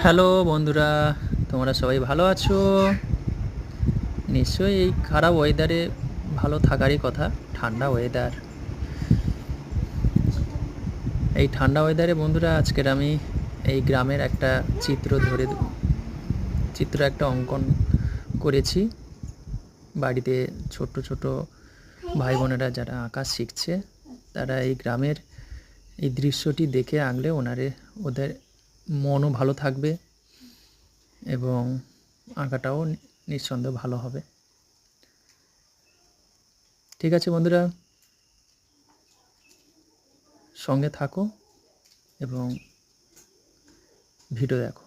Hello বন্ধুরা, তোমরা সবাই ভালো আছো? নিশ্চয়ই এই খারাপ ওয়েদারে ভালো থাকারই কথা। ঠান্ডা ওয়েদার, এই ঠান্ডা ওয়েদারে বন্ধুরা আজকের আমি এই গ্রামের একটা চিত্র একটা অঙ্কন করেছি। বাড়িতে ছোট ছোট ভাই বোনেরা যারা আঁকা শিখছে, তারা এই গ্রামের এই দৃশ্যটি দেখে আঁকলে ওদের মনও ভালো থাকবে এবং আঁকাটাও নিঃসন্দেহে ভালো হবে। ঠিক আছে বন্ধুরা, সঙ্গে থাকো এবং ভিডিও দেখো।